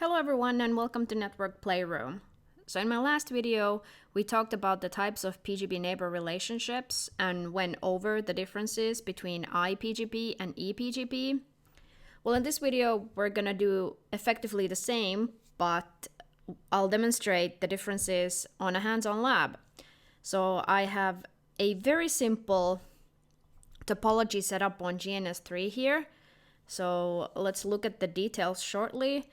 Hello everyone and welcome to Network Playroom. So in my last video, we talked about the types of BGP neighbor relationships and went over the differences between iBGP and eBGP. Well, in this video, we're gonna do effectively the same, but I'll demonstrate the differences on a hands-on lab. So I have a very simple topology set up on GNS3 here. So let's look at the details shortly.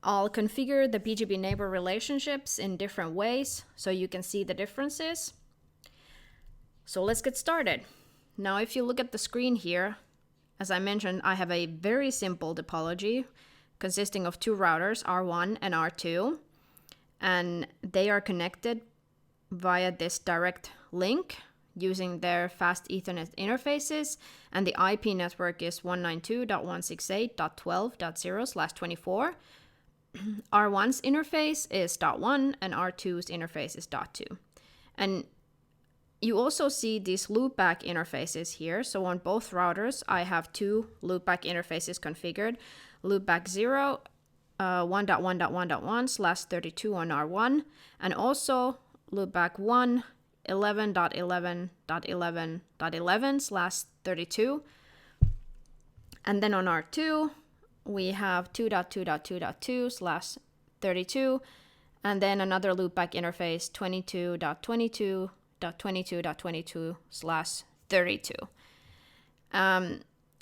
I'll configure the BGP neighbor relationships in different ways so you can see the differences. So let's get started. Now, if you look at the screen here, as I mentioned, I have a very simple topology consisting of two routers, R1 and R2, and they are connected via this direct link using their fast Ethernet interfaces, and the IP network is 192.168.12.0/24. R1's interface is .1 and R2's interface is .2. And you also see these loopback interfaces here. So on both routers, I have two loopback interfaces configured. Loopback 0, 1.1.1.1/32 on R1, and also loopback 1, 11.11.11.11/32. And then on R2, we have 2.2.2.2/32, and then another loopback interface 22.22.22.22/32.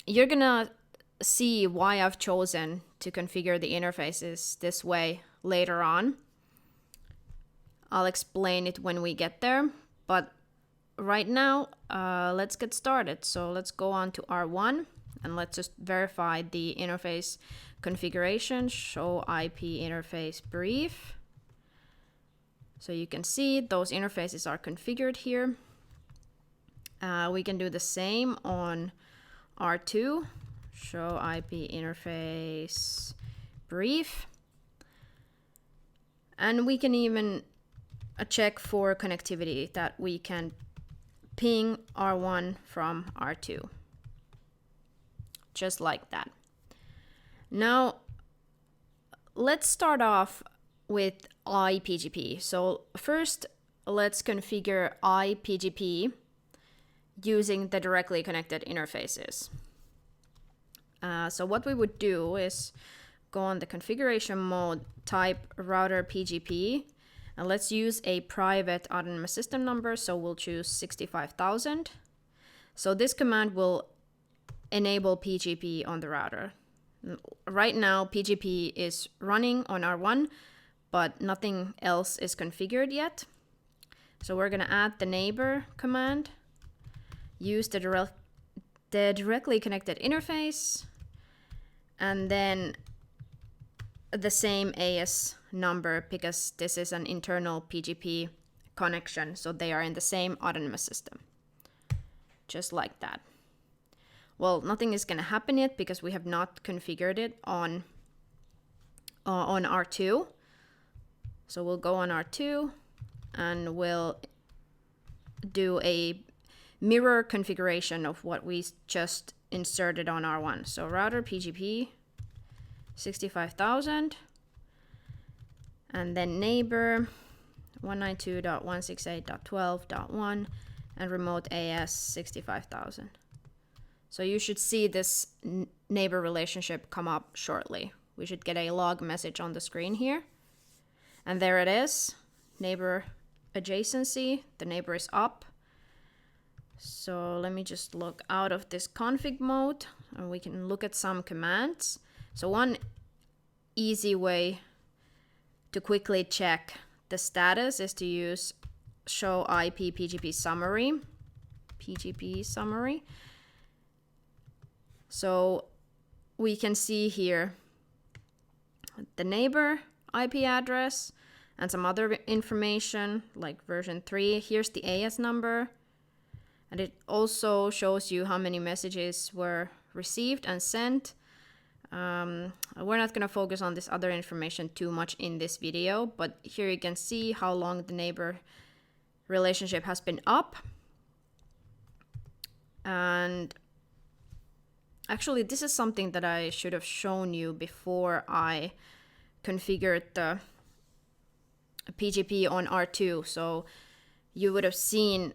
You're gonna see why I've chosen to configure the interfaces this way later on. I'll explain it when we get there, but right now, let's get started. So let's go on to R1. And let's just verify the interface configuration, show IP interface brief. So you can see those interfaces are configured here. We can do the same on R2, show IP interface brief. And we can even check for connectivity that we can ping R1 from R2. Just like that. Now, let's start off with iBGP. So first, let's configure iBGP using the directly connected interfaces. So what we would do is go on the configuration mode, type router PGP, and let's use a private autonomous system number. So we'll choose 65,000. So this command will enable PGP on the router. Right now, PGP is running on R1, but nothing else is configured yet. So we're gonna add the neighbor command, use the directly connected interface, and then the same AS number because this is an internal PGP connection, so they are in the same autonomous system. Just like that. Well, nothing is going to happen yet because we have not configured it on R2. So we'll go on R2 and we'll do a mirror configuration of what we just inserted on R1. So router PGP 65,000 and then neighbor 192.168.12.1 and remote AS 65,000. So you should see this neighbor relationship come up shortly. We should get a log message on the screen here. And there it is, neighbor adjacency, the neighbor is up. So let me just look out of this config mode and we can look at some commands. So one easy way to quickly check the status is to use show IP PGP summary, PGP summary. So we can see here the neighbor IP address and some other information like version 3. Here's the AS number. And it also shows you how many messages were received and sent. We're not going to focus on this other information too much in this video, but here you can see how long the neighbor relationship has been up. And actually, this is something that I should have shown you before I configured the PGP on R2. So you would have seen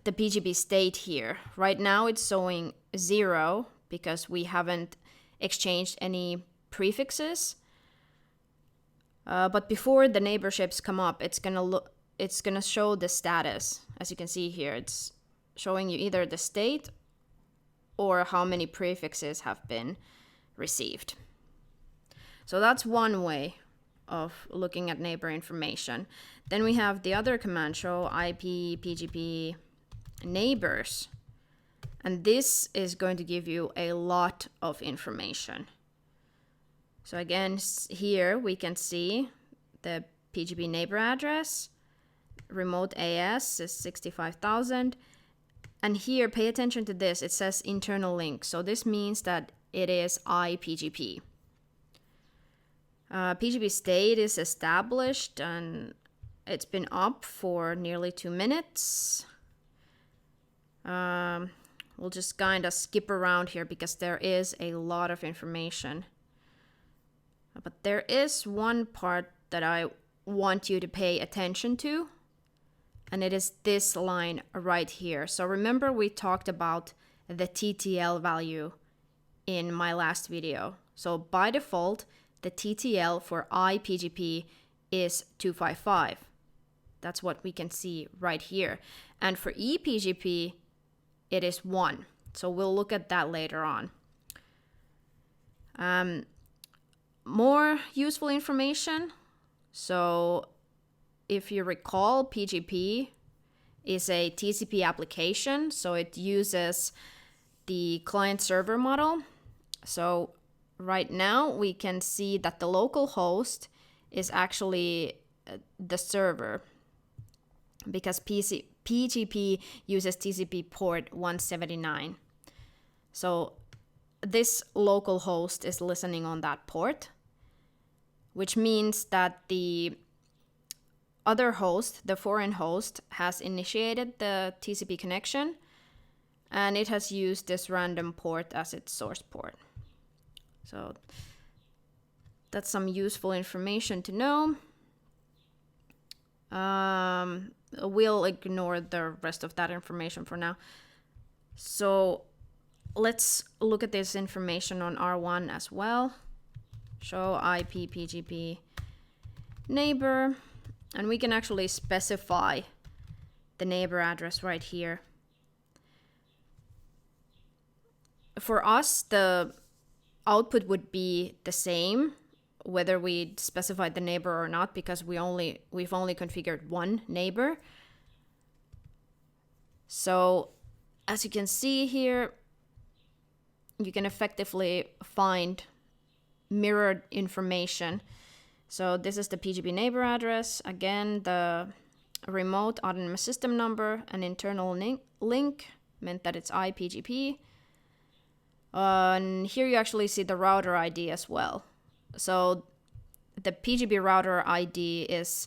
the PGP state here. Right now it's showing 0 because we haven't exchanged any prefixes. But before the neighborships come up, it's gonna show the status. As you can see here, it's showing you either the state or how many prefixes have been received. So that's one way of looking at neighbor information. Then we have the other command, show iBPG neighbors. And this is going to give you a lot of information. So again, here we can see the PGP neighbor address, remote AS is 65,000. And here, pay attention to this, it says internal link. So this means that it is iBGP. PGP state is established and it's been up for nearly 2 minutes. We'll just kind of skip around here because there is a lot of information. But there is one part that I want you to pay attention to, and it is this line right here. So remember we talked about the TTL value in my last video. So by default, the TTL for iBGP is 255. That's what we can see right here. And for eBGP, it is 1. So we'll look at that later on. More useful information. So if you recall, PGP is a TCP application. So it uses the client-server model. So right now we can see that the local host is actually the server because PGP uses TCP port 179. So this local host is listening on that port, which means that the other host, the foreign host, has initiated the TCP connection and it has used this random port as its source port. So that's some useful information to know. We'll ignore the rest of that information for now. So let's look at this information on R1 as well. Show iBPG neighbor, and we can actually specify the neighbor address right here. For us, the output would be the same whether we specified the neighbor or not, because we've only configured one neighbor. So as you can see here, you can effectively find mirrored information. So this is the PGP neighbor address, again the remote autonomous system number, an internal link meant that it's iBGP. And here you actually see the router ID as well. So the PGP router ID is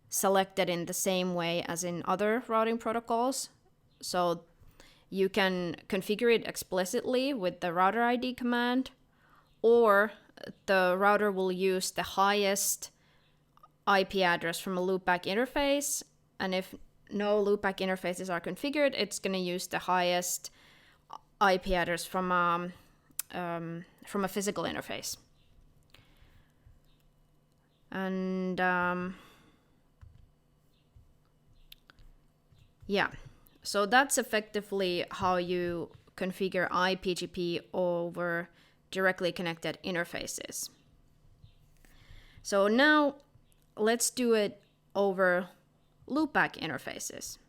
selected in the same way as in other routing protocols. So you can configure it explicitly with the router ID command, or the router will use the highest IP address from a loopback interface. And if no loopback interfaces are configured, it's going to use the highest IP address from a physical interface. And yeah, so that's effectively how you configure iBGP over directly connected interfaces. So now let's do it over loopback interfaces.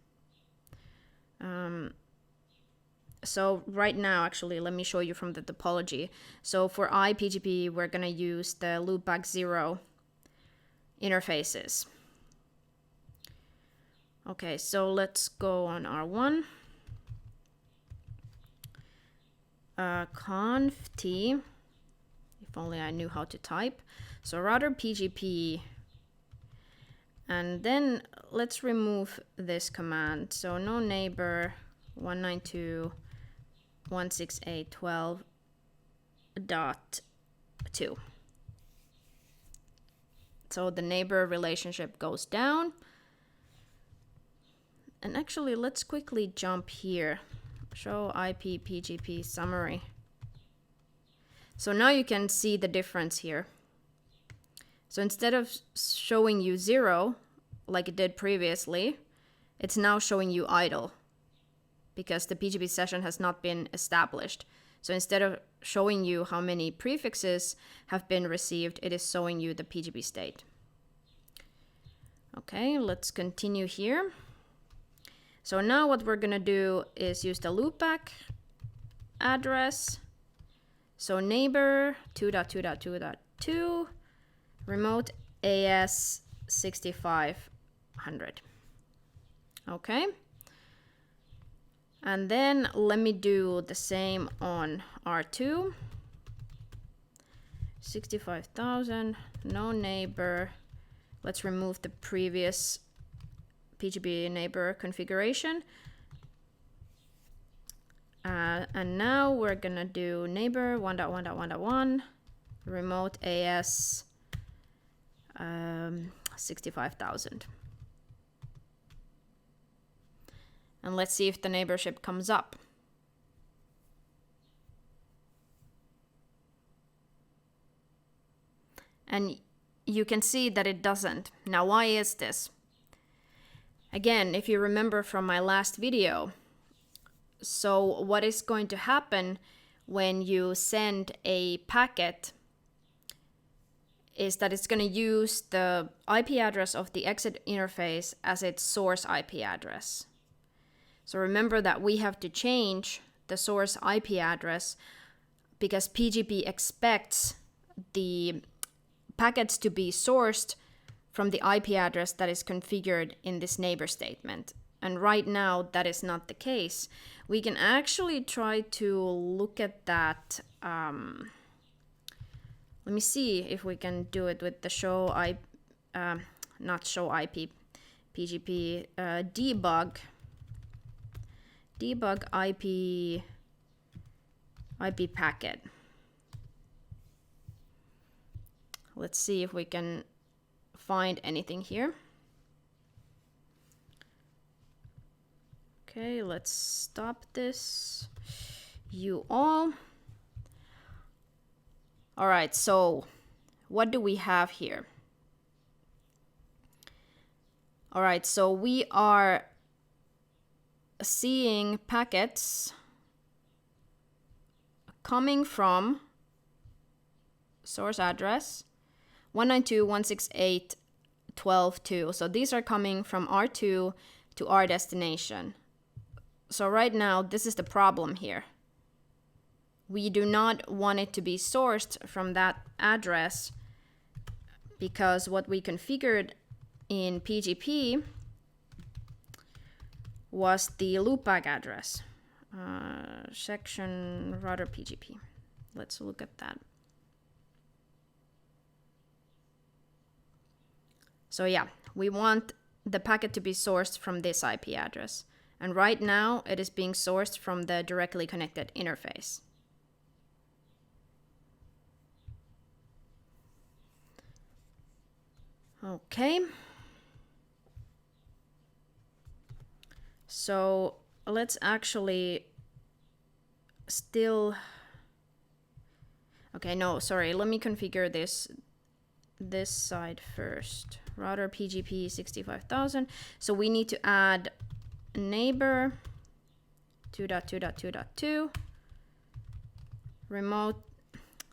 So right now, actually, let me show you from the topology. So for iBGP, we're going to use the loopback 0 interfaces. Okay, so let's go on R1. Conf T, if only I knew how to type. So router PGP, and then let's remove this command. So no neighbor 192.168.12.2. So the neighbor relationship goes down. And actually, let's quickly jump here. Show iBPG summary. So now you can see the difference here. So instead of showing you 0, like it did previously, it's now showing you idle because the PGP session has not been established. So instead of showing you how many prefixes have been received, it is showing you the PGP state. Okay, let's continue here. So now what we're gonna do is use the loopback address. So neighbor 2.2.2.2 remote AS 6500. Okay. And then let me do the same on R2. 65,000, no neighbor. Let's remove the previous PGP neighbor configuration. And now we're gonna do neighbor 1.1.1.1 remote AS 65,000. And let's see if the neighborship comes up. And you can see that it doesn't. Now, why is this? Again, if you remember from my last video, so what is going to happen when you send a packet is that it's going to use the IP address of the exit interface as its source IP address. So remember that we have to change the source IP address because PGP expects the packets to be sourced from the IP address that is configured in this neighbor statement. And right now, that is not the case. We can actually try to look at that. Let me see if we can do it with the show not show IP, PGP, debug IP packet. Let's see if we can find anything here. Okay, let's stop this. You all. All right, so what do we have here? All right, so we are seeing packets coming from source address 192.168.12.2. So these are coming from R2 to our destination. So right now, this is the problem here. We do not want it to be sourced from that address because what we configured in PGP was the loopback address, section router PGP. Let's look at that. So yeah, we want the packet to be sourced from this IP address. And right now, it is being sourced from the directly connected interface. Okay. So let's actually still... Okay, no, sorry. Let me configure this side first. Router PGP 65,000. So we need to add neighbor 2.2.2.2 remote,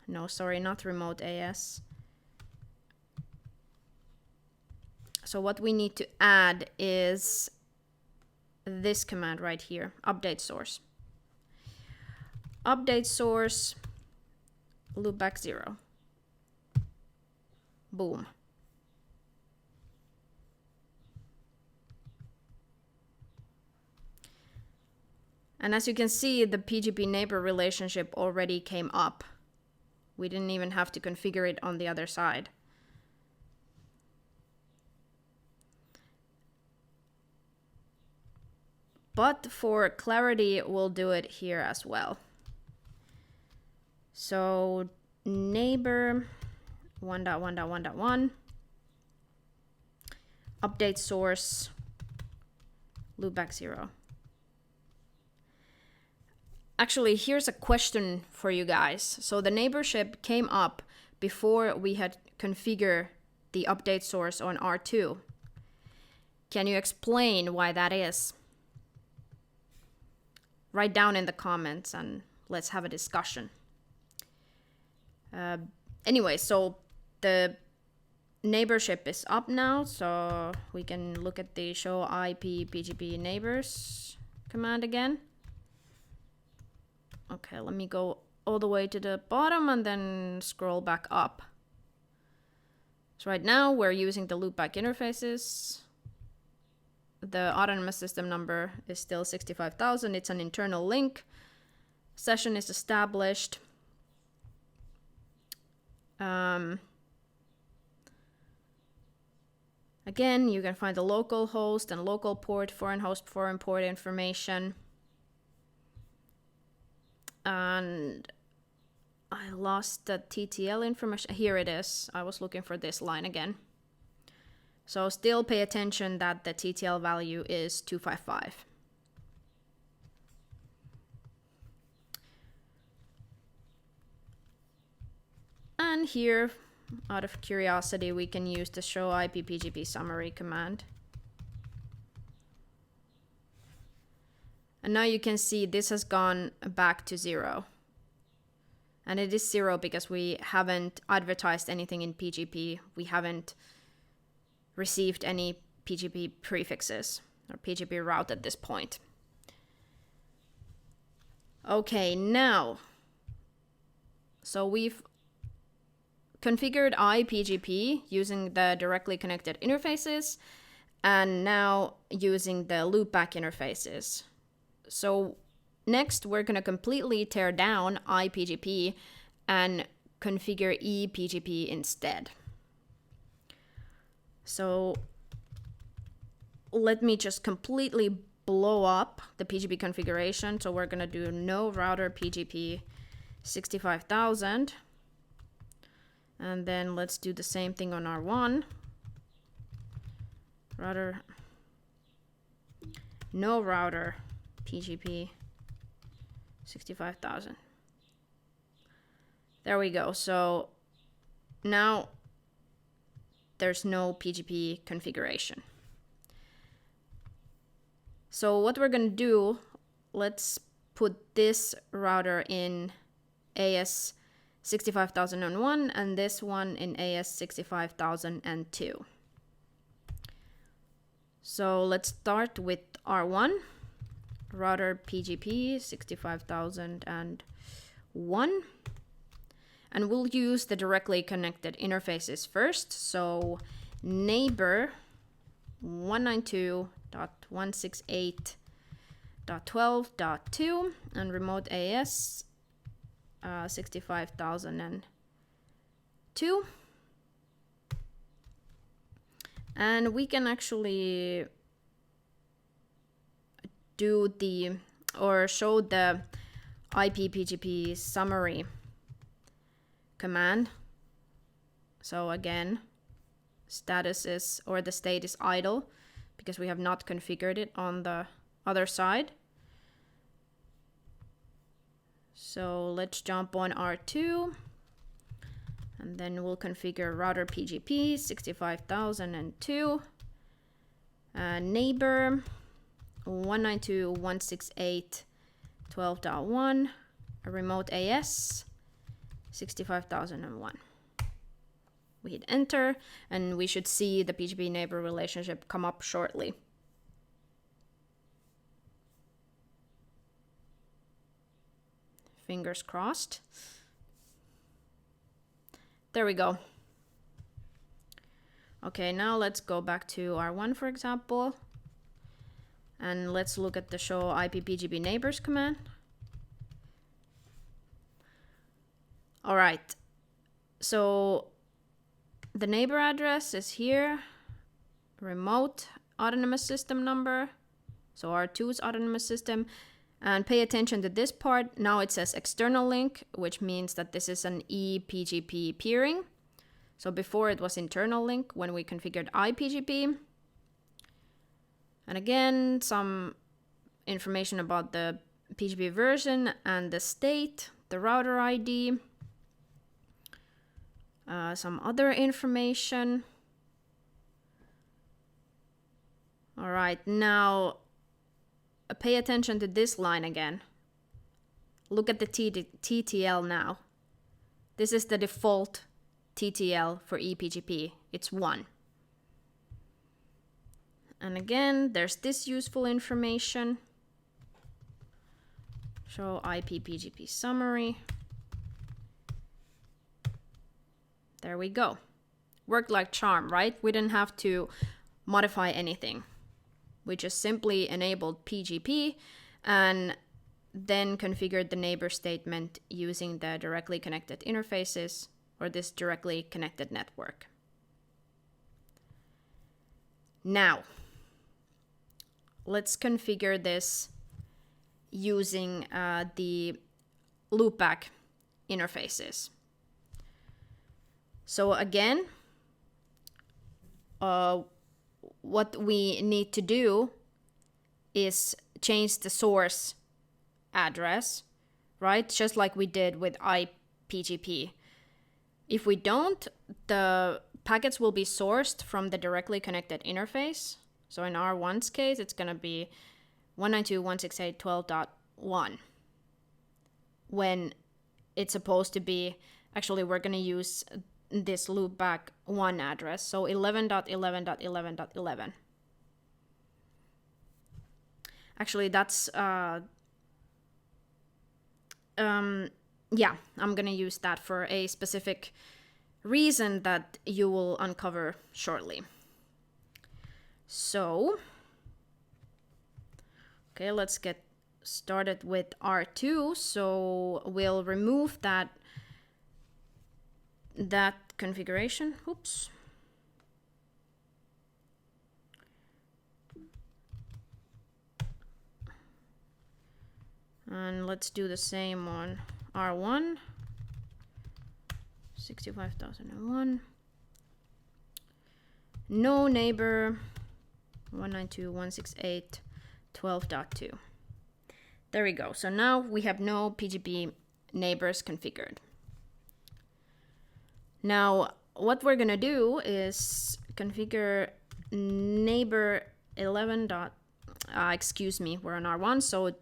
no, sorry, not remote AS. So what we need to add is this command right here, update source. Update source, loopback 0. Boom. And as you can see, the PGP neighbor relationship already came up. We didn't even have to configure it on the other side. But for clarity, we'll do it here as well. So neighbor 1.1.1.1 update source loopback 0. Actually, here's a question for you guys. So the neighborship came up before we had configured the update source on R2. Can you explain why that is? Write down in the comments and let's have a discussion. Anyway, so the neighborship is up now, so we can look at the show iBPG neighbors command again. Okay, let me go all the way to the bottom and then scroll back up. So right now we're using the loopback interfaces. The autonomous system number is still 65,000. It's an internal link. Session is established. Again, you can find the local host and local port, foreign host, foreign port information. And I lost the TTL information. Here it is. I was looking for this line again. So still pay attention that the TTL value is 255. And here, out of curiosity, we can use the show iBPG summary command. And now you can see this has gone back to 0. And it is 0 because we haven't advertised anything in PGP. We haven't received any PGP prefixes or PGP route at this point. Okay, now, so we've configured iBGP using the directly connected interfaces and now using the loopback interfaces. So next we're going to completely tear down iBGP and configure eBGP instead. So let me just completely blow up the PGP configuration. So we're going to do no router PGP 65,000. And then let's do the same thing on R1. Router, no router PGP 65,000. There we go. So now there's no PGP configuration. So what we're going to do, let's put this router in AS 65,001 and this one in AS 65,002. So let's start with R1, router PGP 65,001. And we'll use the directly connected interfaces first. So neighbor 192.168.12.2 and remote AS 65,002. And we can actually do show the iBPG summary command. So again, status is, or the state is idle because we have not configured it on the other side. So let's jump on R2 and then we'll configure router PGP 65,002, neighbor 192.168.12.1, remote AS 65,001. We hit enter and we should see the BGP neighbor relationship come up shortly. Fingers crossed. There we go. Okay, now let's go back to R1, for example. And let's look at the show iBPG neighbors command. All right. So the neighbor address is here. Remote autonomous system number. So R2's autonomous system. And pay attention to this part. Now it says external link, which means that this is an eBGP peering. So before it was internal link when we configured iBGP. And again, some information about the PGP version and the state, the router ID, some other information. All right, now pay attention to this line again. Look at the TTL now. This is the default TTL for eBGP. It's 1. And again, there's this useful information. Show iBPG summary. There we go. Worked like charm, right? We didn't have to modify anything. We just simply enabled PGP and then configured the neighbor statement using the directly connected interfaces or this directly connected network. Now, let's configure this using the Loopback interfaces. So again, what we need to do is change the source address, right? Just like we did with iBPG. If we don't, the packets will be sourced from the directly connected interface. So in R1's case, it's going to be 192.168.12.1 when it's supposed to be, actually we're going to use this loopback 1 address, so 11.11.11.11. Actually, that's yeah, I'm gonna use that for a specific reason that you will uncover shortly. So, okay, let's get started with R2. So we'll remove that configuration. Oops. And let's do the same on R1. 65,001. No neighbor 192.168.12.2. There we go. So now we have no PGP neighbors configured. Now, what we're gonna do is configure neighbor 11. Excuse me, we're on R1, so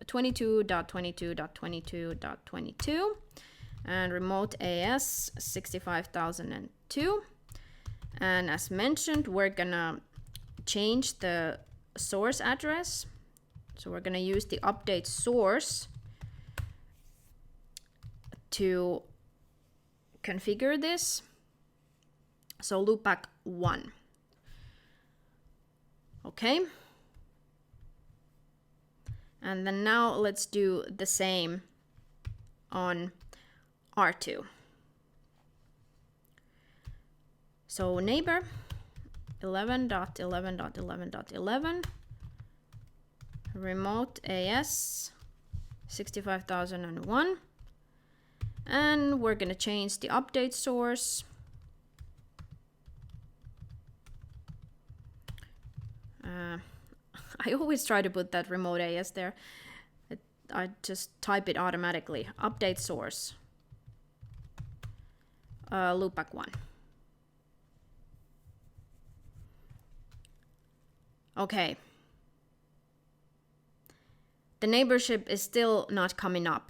22.22.22.22 and remote AS 65,002. And as mentioned, we're gonna change the source address. So we're gonna use the update source to configure this. So loopback 1. Okay. And then now let's do the same on R2. So neighbor 11.11.11.11 remote AS 65,001, and we're gonna change the update source I always try to put that remote AS there. I just type it automatically. Update source. Loopback 1. Okay. The neighborship is still not coming up.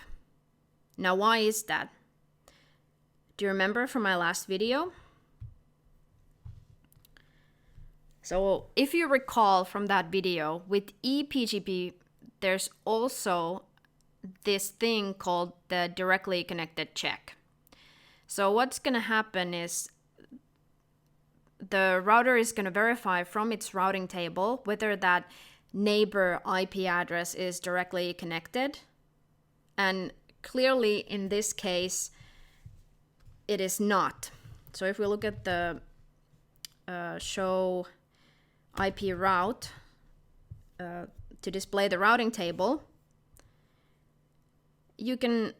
Now, why is that? Do you remember from my last video? So if you recall from that video, with eBGP, there's also this thing called the directly connected check. So what's going to happen is the router is going to verify from its routing table whether that neighbor IP address is directly connected. And clearly in this case, it is not. So if we look at the show IP route to display the routing table, you can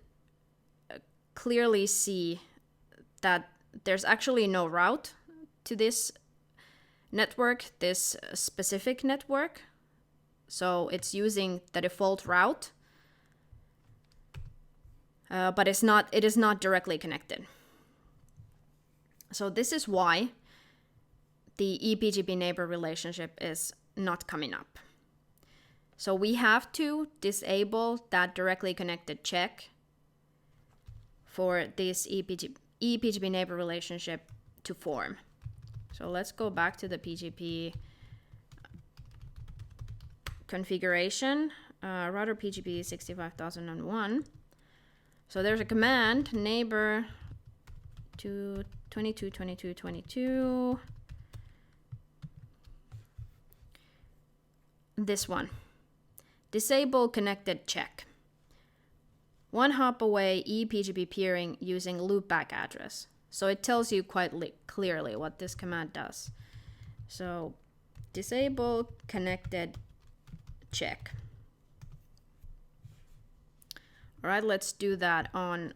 clearly see that there's actually no route to this network, this specific network. So it's using the default route, but it is not directly connected. So this is why the eBGP neighbor relationship is not coming up. So we have to disable that directly connected check for this eBGP neighbor relationship to form. So let's go back to the PGP configuration, router PGP 65001. So there's a command, neighbor to 22.22.22. This one, disable connected check. One hop away eBGP peering using loopback address. So it tells you quite clearly what this command does. So disable connected check. All right, let's do that on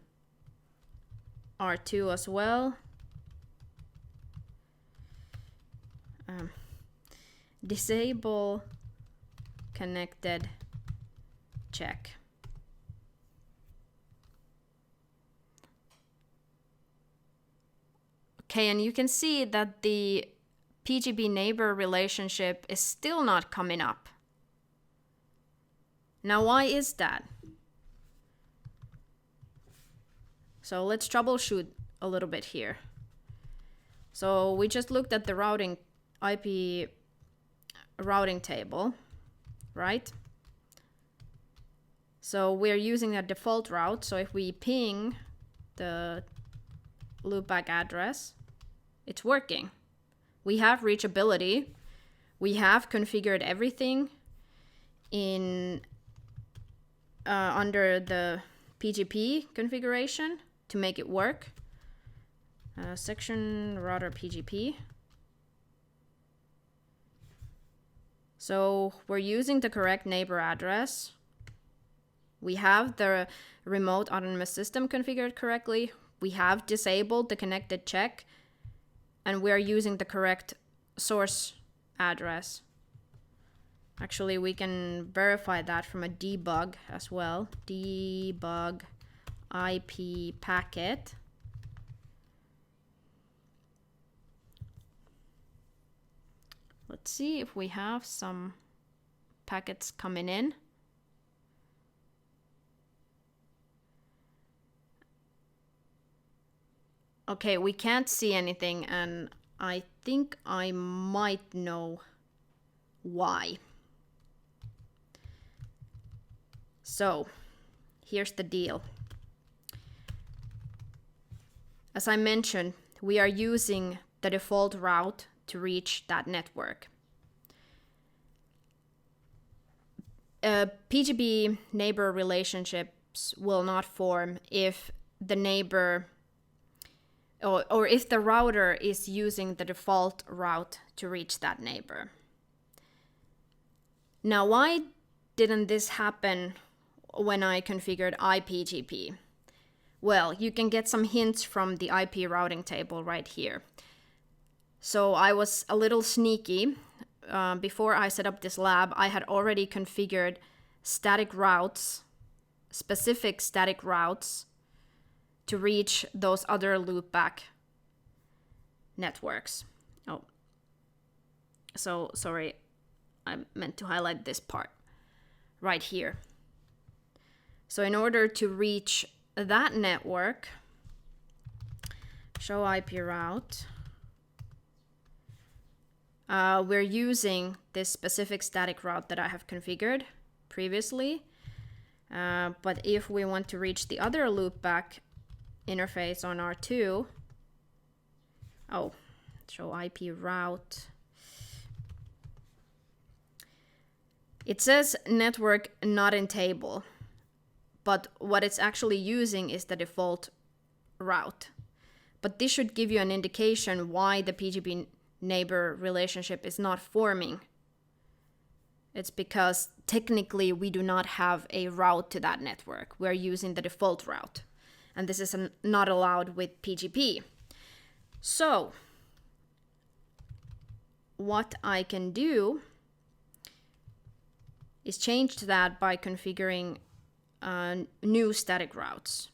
R2 as well. Disable connected check. Okay, and you can see that the PGP neighbor relationship is still not coming up. Now, why is that? So let's troubleshoot a little bit here. So we just looked at the IP routing table, right? So we're using a default route. So if we ping the loopback address, it's working. We have reachability. We have configured everything in under the PGP configuration to make it work. Section router PGP. So we're using the correct neighbor address. We have the remote autonomous system configured correctly. We have disabled the connected check, and we're using the correct source address. Actually, we can verify that from a debug as well. Debug IP packet. Let's see if we have some packets coming in. Okay, we can't see anything, and I think I might know why. So, here's the deal. As I mentioned, we are using the default route to reach that network. PGP neighbor relationships will not form if the neighbor or if the router is using the default route to reach that neighbor. Now, why didn't this happen when I configured iBGP? Well, you can get some hints from the IP routing table right here. So I was a little sneaky. Before I set up this lab, I had already configured static routes, specific static routes, to reach those other loopback networks. Oh, so sorry, I meant to highlight this part right here. So in order to reach that network, show IP route, we're using this specific static route that I have configured previously. But if we want to reach the other loopback interface on R2, show IP route. It says network not in table, but what it's actually using is the default route. But this should give you an indication why the PGP neighbor relationship is not forming. It's because technically we do not have a route to that network. We're using the default route, and this is not allowed with PGP. So what I can do is change that by configuring new static routes.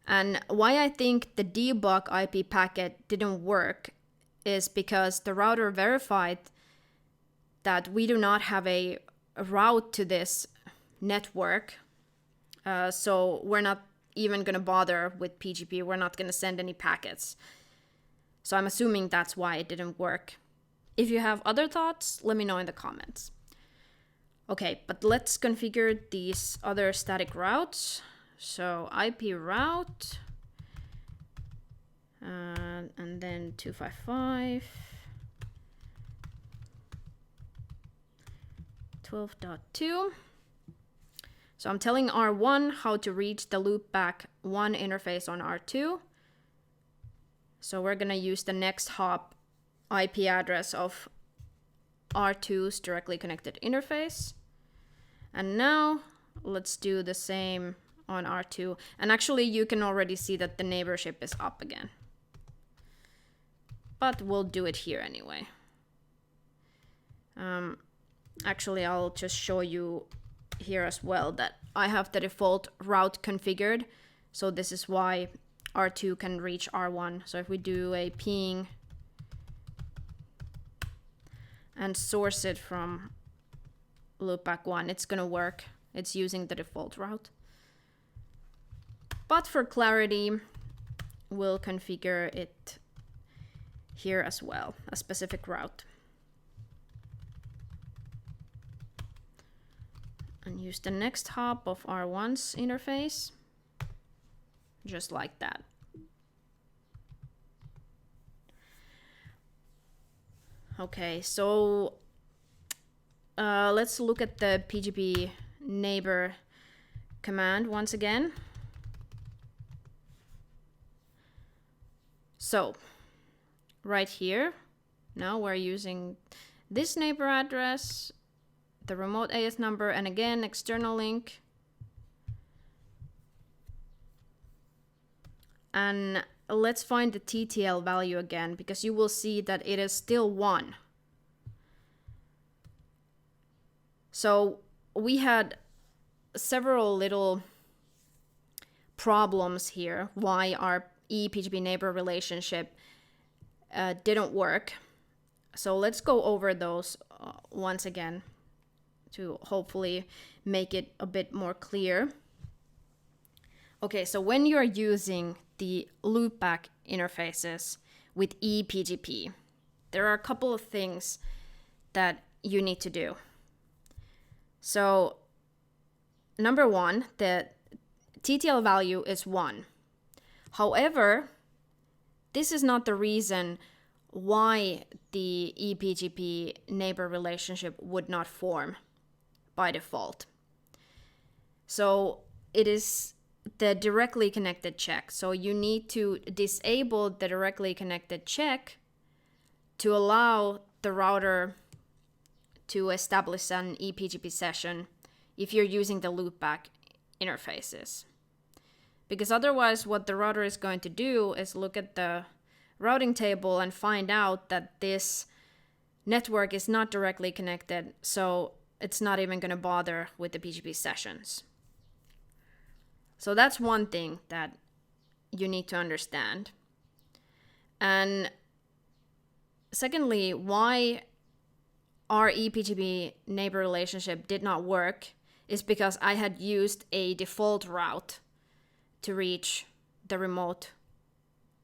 And why I think the debug IP packet didn't work is because the router verified that we do not have a route to this network. So we're not even going to bother with PGP. We're not going to send any packets. So I'm assuming that's why it didn't work. If you have other thoughts, let me know in the comments. Okay, but let's configure these other static routes. So IP route, and then 255, 12.2. So I'm telling R1 how to reach the loopback 1 interface on R2. So we're gonna use the next hop IP address of R2's directly connected interface. And now let's do the same on R2. And actually you can already see that the neighborship is up again. But we'll do it here anyway. Actually, I'll just show you here as well that I have the default route configured. So this is why R2 can reach R1. So if we do a ping and source it from loopback 1, it's gonna work. It's using the default route. But for clarity, we'll configure it here as well, a specific route. And use the next hop of R1's interface, just like that. Okay, so let's look at the BGP Neighbor command once again. So right here, now we're using this neighbor address, the remote AS number, and again, external link. And let's find the TTL value again, because you will see that it is still 1. So we had several little problems here why our eBGP neighbor relationship didn't work. So let's go over those once again to hopefully make it a bit more clear. Okay, so when you're using the loopback interfaces with eBGP, there are a couple of things that you need to do. So number one, the TTL value is 1. However, this is not the reason why the eBGP neighbor relationship would not form by default. So it is the directly connected check. So you need to disable the directly connected check to allow the router to establish an eBGP session if you're using the loopback interfaces. Because otherwise what the router is going to do is look at the routing table and find out that this network is not directly connected, so it's not even going to bother with the BGP sessions. So that's one thing that you need to understand. And secondly, why our eBGP neighbor relationship did not work is because I had used a default route to reach the remote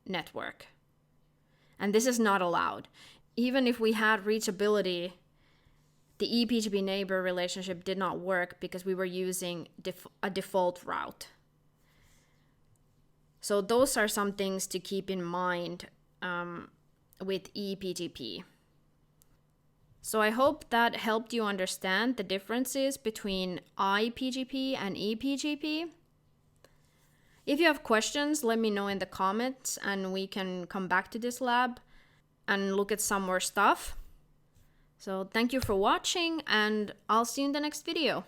network. And this is not allowed. Even if we had reachability, the eBGP neighbor relationship did not work because we were using a default route. So those are some things to keep in mind with eBGP. So I hope that helped you understand the differences between iBGP and eBGP. If you have questions, let me know in the comments and we can come back to this lab and look at some more stuff. So thank you for watching and I'll see you in the next video.